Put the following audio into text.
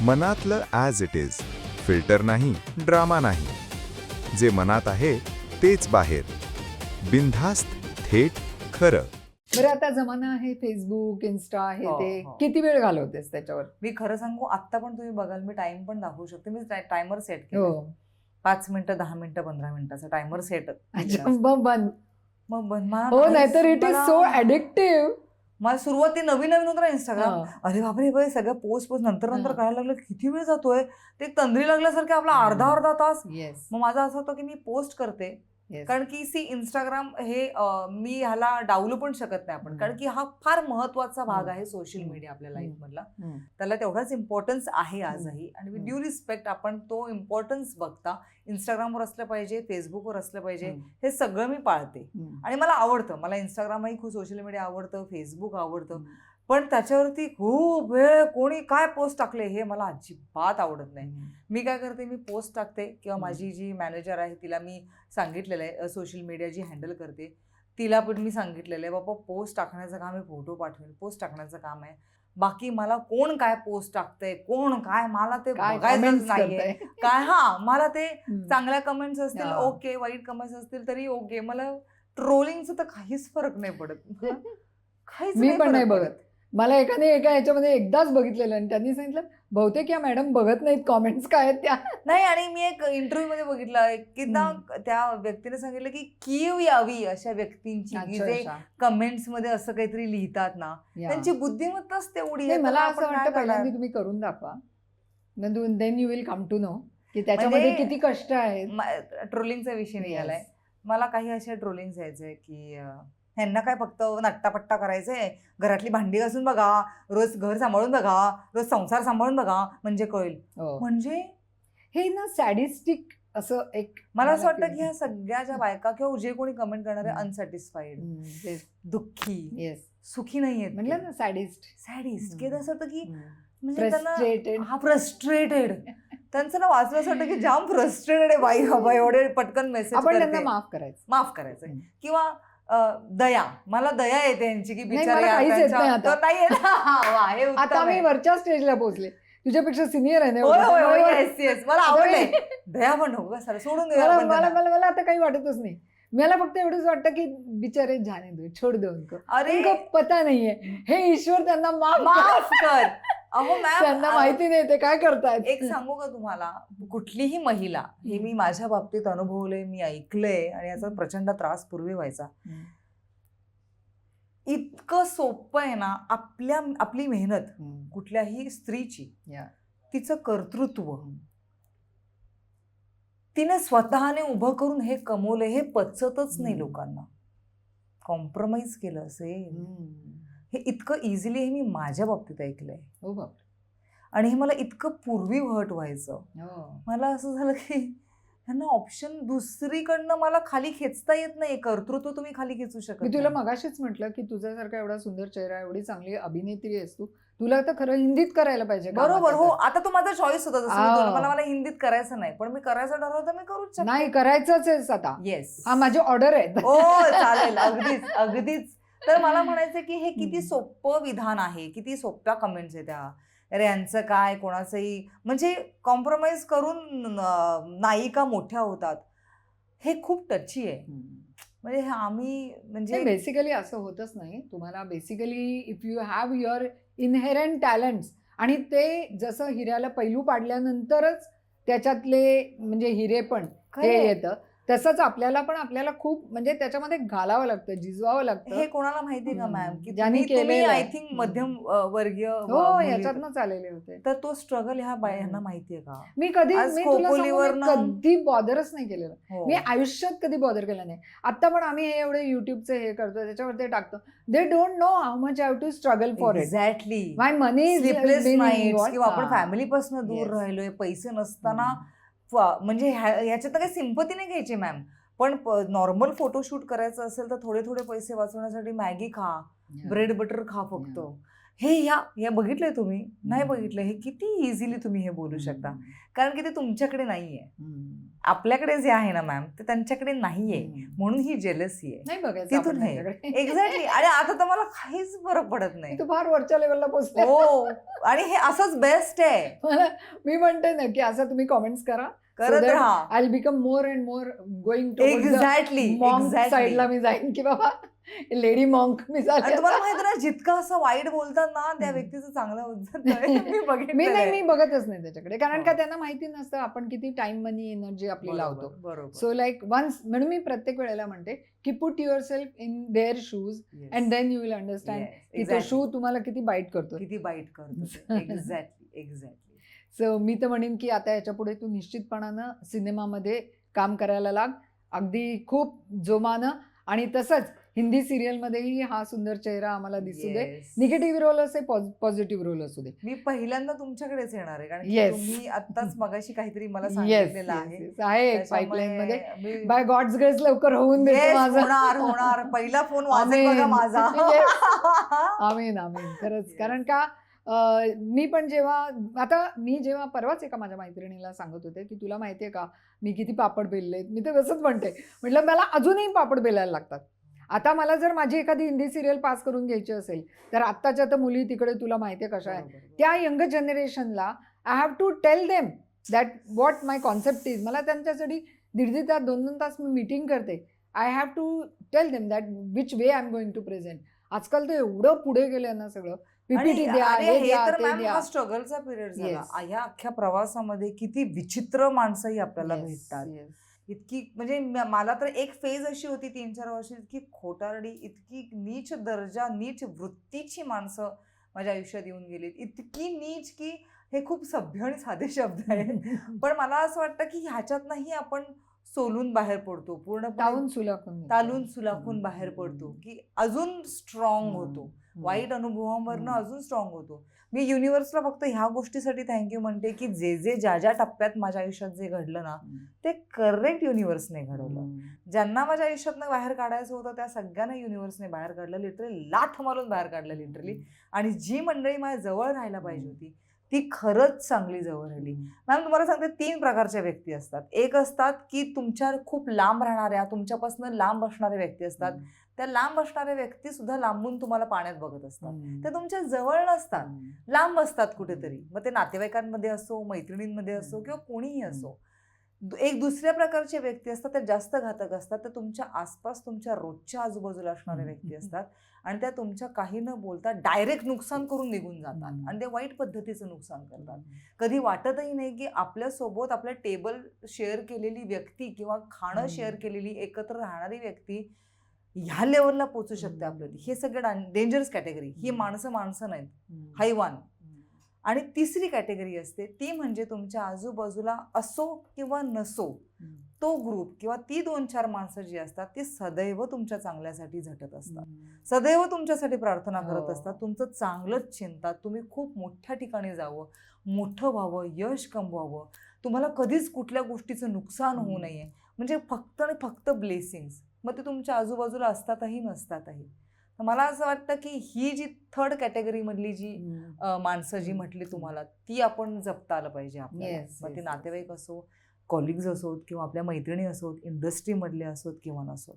मनातलं as it is, filter नाही, drama नाही. जे मनात आहे तेच बाहेर. बिनधास्त, थेट, खरं. बरं, आता जमाना आहे फेसबुक, इन्स्टा, हे हो, ते हो. किती वेळ घालवतेस त्याच्यावर? मी खरं सांगू, आता पण तुम्ही बघाल, मी टाइम पण दाखवू शकते. मी टायमर सेट हो. केलं, 5 मिनिटं, 10 मिनिटं, 15 मिनिटाचा टायमर सेट. अच्छा, मग बंद. मग मला हो, नाहीतर इट इज सो ऍडिक्टिव्ह. मला सुरुवाती नवीन होतं ना इंस्टाग्राम. अरे बापरे, हे सगळं पोस्ट नंतर कळायला लागलं किती वेळ जातोय. ते तंद्री लागल्यासारखे आपला अर्धा तास. येस. मग माझं असं होतं की मी पोस्ट करते, कारण की इंस्टाग्राम हे मी ह्याला डावलू पण शकत नाही आपण, कारण की हा फार महत्वाचा भाग आहे सोशल मीडिया आपल्या लाईफ मधला. त्याला तेवढाच इम्पॉर्टन्स आहे आजही, आणि विथ ड्यू रिस्पेक्ट आपण तो इम्पॉर्टन्स बघता इंस्टाग्रामवर असलं पाहिजे, फेसबुकवर असलं पाहिजे, हे सगळं मी पाळते. आणि मला आवडतं, मला इंस्टाग्रामही खूप, सोशल मीडिया आवडतं, फेसबुक आवडतं, पण त्याच्यावरती खूप वेळ कोणी काय पोस्ट टाकले हे मला अजिबात आवडत नाही. मी काय करते, मी पोस्ट टाकते, किंवा माझी जी मॅनेजर आहे तिला मी सांगितलेलं आहे, सोशल मीडिया जी हँडल करते तिला पण मी सांगितलेलं आहे, बाबा पोस्ट टाकण्याचं काम आहे, फोटो पाठवेल, पोस्ट टाकण्याचं काम आहे. बाकी मला कोण काय पोस्ट टाकतंय, कोण काय, मला ते बघायचंच नाहीये काय. मला ते चांगल्या कमेंट्स असतील ओके, वाईट कमेंट्स असतील तरी ओके. मला ट्रोलिंगचं तर काहीच फरक नाही पडत. मी पण नाही बघत. मला एका ह्याच्यामध्ये एकदाच बघितलेलं आणि त्यांनी सांगितलं बहुतेक या मॅडम बघत नाहीत कॉमेंट्स काय आहेत त्या. नाही, आणि मी एक इंटरव्ह्यू मध्ये बघितलं की त्या व्यक्तीने सांगितलं की कीव यावी अशा व्यक्तींची, जे कमेंट्स मध्ये असं काहीतरी लिहितात ना, त्यांची बुद्धिमत्ताच तेवढी आहे. मला असं वाटतं पहिल्यांदा तुम्ही करून दाखवा, then you will come to know की त्याच्यामध्ये किती कष्ट आहेत. ट्रोलिंगचा विषय निघालाय, मला काही अशा ट्रोलिंग यायचंय की ह्यांना काय फक्त नट्टापट्टा करायचंय, घरातली भांडी घासून बघा, रोज घर सांभाळून बघा, रोज संसार सांभाळून बघा, म्हणजे कळेल. म्हणजे हे ना सॅडिस्टिक असं एक, मला असं वाटतं की ह्या सगळ्या ज्या बायका किंवा जे कोणी कमेंट करणारे अनसॅटिस्फाईड, दुःखी, सुखी नाहीयेत. म्हटलं ना सॅडिस्ट की असं वाटतं की फ्रस्ट्रेटेड. त्यांचं ना वाचलं असं वाटतं की जाम फ्रस्ट्रेटेड आहे बाई, बाबा एवढे पटकन मेसेज आपण त्यांना माफ करायचं. किंवा दया, मला दया येते यांची की बिचारे, आता मी वरच्या स्टेजला पोहोचले, तुझ्यापेक्षा सिनियर आहे ना. मला आवडलंय. दया पण नको का, सोडून मला आता काही वाटतच नाही. मला फक्त एवढंच वाटतं की बिचारे जाने दो, छोड दो उनको, अरे पता नाहीये, हे ईश्वर त्यांना माफ कर. अहो मॅम, त्यांना माहिती नाही ते काय करतायत. एक सांगू का तुम्हाला, कुठलीही महिला, हे मी माझ्या बाबतीत अनुभवलंय, मी ऐकलंय, आणि याचा प्रचंड त्रास पूर्वी व्हायचा. इतकं सोपं आहे ना, आपली मेहनत, कुठल्याही स्त्रीची, तिचं कर्तृत्व, तिने स्वतःने उभं करून हे कमवलं, हे पचतच नाही लोकांना. कॉम्प्रोमाइज केलं असेल, हे इतकं इझिली, हे मी माझ्या बाबतीत ऐकलंय. आणि हे मला इतकं पूर्वी हर्ट व्हायचं. मला असं झालं की ह्यांना ऑप्शन दुसरीकडनं मला खाली खेचता येत नाही. कर्तृत्व तुम्ही खाली खेचू शकत. मी तुला मगाशीच म्हटलं की तुझ्यासारखा एवढा सुंदर चेहरा, एवढी चांगली अभिनेत्री आहेस तू, तुला तर खरं हिंदीत करायला पाहिजे. बरोबर, हो. आता तो माझा चॉईस होता, जसं मला हिंदीत करायचं नाही, पण मी करायचं ठरवलं, मी करूच शकते. नाही, करायचंच आहे आता. येस, हा माझी ऑर्डर आहे. हो, चालेल, अगदीच अगदीच. तर मला म्हणायचं की हे किती सोपं विधान आहे, किती सोप्या कमेंट्स आहे त्या. अरे यांचं काय, कोणाचंही, म्हणजे कॉम्प्रोमाइज करून नायिका मोठ्या होतात, हे खूप टची आहे. म्हणजे आम्ही, म्हणजे बेसिकली असं होतच नाही. तुम्हाला basically if you have your inherent talents, आणि ते जसं हिऱ्याला पैलू पाडल्यानंतरच त्याच्यातले म्हणजे हिरे पण हे येतं, तसंच आपल्याला खूप म्हणजे त्याच्यामध्ये घालावं लागतं, झिजवावं लागतं. हे कोणाला माहिती का मॅम, की ज्यांनी केले, आय थिंक मध्यम वर्गीय ह्याच्यातनंच आलेले होते, तर तो स्ट्रगल ह्यांना माहितीये का? मी कधी बॉदरच नाही केलेलं. मी आयुष्यात कधी बॉदर केलं नाही. आता पण आम्ही हे एवढे युट्यूबचे हे करतो, त्याच्यावर ते टाकतो. They don't know how much I have to struggle for it. Exactly. My money, sleepless nights, किंवा आपण फॅमिलीपासून दूर राहिलोय, पैसे नसताना, म्हणजे ह्याच्यात काही सिंपती नाही घ्यायची मॅम. पण नॉर्मल फोटोशूट करायचं असेल तर थोडे पैसे वाचवण्यासाठी मॅगी खा, ब्रेड बटर खा फक्त. हे बघितलंय तुम्ही, नाही बघितलं, हे किती इझिली तुम्ही हे बोलू शकता, कारण की ते तुमच्याकडे नाहीये. आपल्याकडे जे आहे ना मॅम, ते त्यांच्याकडे नाहीये, म्हणून ही जेलसी आहे. नाही बघायचं तिथून आपण आहे. त्याच्याकडे. एक्झॅक्टली. आणि आता तर मला काहीच फरक पडत नाही. तू फार वरच्या लेवलला पोहोचले. हो, आणि हे असंच बेस्ट आहे. मी म्हणते ना की असं तुम्ही कॉमेंट्स करा, करत राहा. I will become more and more going to exactly. साईडला मी जाईन की बाबा लेडी मॉन्क मी आणि तुम्हाला माहिती ना, जितकं असं वाईट बोलतात ना, त्या व्यक्तीचं चांगलं होत जातं. मी बघितलंय. मी बघतच नाही त्याच्याकडे, कारण का त्यांना माहिती नसतं आपण किती टाइम, मनी, एनर्जी आपली लावतो. बरोबर. सो लाईक वन्स, म्हणून मी प्रत्येक वेळेला म्हणते की put yourself in their shoes and then you will understand की तो शू तुम्हाला किती बाईट करतो. किती बाईट करतो. एक्झॅक्टली. सो मी तर म्हणेन की आता याच्या पुढे तू निश्चितपणानं सिनेमामध्ये काम करायला लाग, अगदी खूप जोमानं. आणि तसंच हिंदी सिरियलमध्येही हा सुंदर चेहरा आम्हाला दिसू दे. निगेटिव्ह रोल असे, पॉझिटिव्ह रोल असू दे. मी पहिल्यांदा तुमच्याकडेच येणार आहे, कारण की Yes. तुम्ही आत्ताच मगाशी काहीतरी मला Yes, सांगितलेलं yes, आहे. yes. आहे एक त्याच्यामुळे पाईपलाईन मध्ये. मी- बाय गॉड्स ग्रेस लवकर होऊन दे Yes, माझं. होणार. पहिला फोन वाजेल Amen. बघा माझा. आमीन आमीन. खरंच. कारण का मी पण जेव्हा परवाच एका माझ्या मैत्रिणीला सांगत होते की तुला माहितीये का मी किती पापड बेलले, मी तर तसंच म्हणते, म्हटलं मला अजूनही पापड बेलायला लागतात. आता मला जर माझी एखादी हिंदी सिरियल पास करून घ्यायची असेल तर आत्ताच्या तर मुली तिकडे तुला माहितीये कशा आहे, बरोबर. त्या यंग जनरेशनला I have to tell them that what my concept is. मला त्यांच्यासाठी 1.5 तास 2 तास मी मीटिंग करते. I have to tell them that which way I am going to present. आजकाल ते एवढं पुढे गेले ना सगळं, पीपीटी द्या, हे हे द्या, तर ते मॅम द्या. हा स्ट्रगलचा पिरियड झाला. Yes. ह्या अख्ख्या प्रवासामध्ये किती विचित्र माणसंही आपल्याला Yes, भेटतात. yes. इतकी म्हणजे मला तर एक फेज अशी होती 3-4 वर्ष, इतकी खोटारडी, इतकी नीच दर्जा, नीच वृत्तीची माणसं माझ्या आयुष्यात येऊन गेलीत. इतकी नीच की हे खूप सभ्य आणि साधे शब्द आहेत. पण मला असं वाटतं की ह्याच्यातनंही आपण सोलून बाहेर पडतो, पूर्णपणे तालून सुलाखून बाहेर पडतो, की अजून स्ट्रॉंग होतो, वाईट अनुभवांवरनं अजून स्ट्रॉंग होतो. मी युनिव्हर्सला फक्त ह्या गोष्टीसाठी थँक्यू म्हणते की जे ज्या टप्प्यात माझ्या आयुष्यात जे घडलं ना, ते करेक्ट युनिव्हर्सने घडवलं. ज्यांना माझ्या आयुष्यातनं बाहेर काढायचं होतं त्या सगळ्यांना युनिव्हर्सने बाहेर काढलं, लिटरली लाथ मारून बाहेर काढलं लिटरली. आणि जी मंडळी माझ्या जवळ राहायला पाहिजे होती ती खरंच चांगली जवळ राहिली. मॅम तुम्हाला सांगते 3 प्रकारच्या व्यक्ती असतात. एक असतात की तुमच्या खूप लांब राहणाऱ्या, तुमच्यापासून लांब असणाऱ्या व्यक्ती असतात. त्या लांब असणाऱ्या व्यक्ती सुद्धा लांबून तुम्हाला पाण्यात बघत असतात. ते तुमच्या जवळ नसतात, लांब असतात कुठेतरी. मग ते नातेवाईकांमध्ये असो, मैत्रिणींमध्ये असो किंवा कोणीही असो. एक दुसऱ्या प्रकारचे व्यक्ती असतात, त्या जास्त घातक असतात. त्या तुमच्या आसपास, तुमच्या रोजच्या आजूबाजूला असणाऱ्या व्यक्ती असतात आणि त्या तुमच्या काही न बोलता डायरेक्ट नुकसान करून निघून जातात आणि ते वाईट पद्धतीचं नुकसान करतात. कधी वाटतही नाही की आपल्यासोबत आपल्या टेबल शेअर केलेली व्यक्ती किंवा खाणं शेअर केलेली, एकत्र राहणारी व्यक्ती ह्या लेवलला पोहोचू शकते आपल्याला. हे सगळं डेंजरस कॅटेगरी. ही माणसं नाहीत, हैवान. आणि तिसरी कॅटेगरी असते ती म्हणजे तुमच्या आजूबाजूला असो किंवा नसो, तो ग्रुप किंवा ती 2-4 माणसं जी असतात ती सदैव तुमच्या चांगल्यासाठी झटत असतात, सदैव तुमच्यासाठी प्रार्थना करत असतात, तुमचं चांगलंच चिंतात. तुम्ही खूप मोठ्या ठिकाणी जावं, मोठं व्हावं, यश कमवावं, तुम्हाला कधीच कुठल्या गोष्टीचं नुकसान होऊ नये, म्हणजे फक्त आणि फक्त ब्लेसिंग्स. मग ते तुमच्या आजूबाजूला असतातही नसतातही. मला असं वाटतं की ही जी 3rd कॅटेगरी मधली जी माणसं जी म्हटली तुम्हाला, ती आपण जपता आलं पाहिजे आपल्याला. मग ते नातेवाईक असो, कॉलिग्स असोत किंवा आपल्या मैत्रिणी असोत, इंडस्ट्रीमधले असोत किंवा नसोत.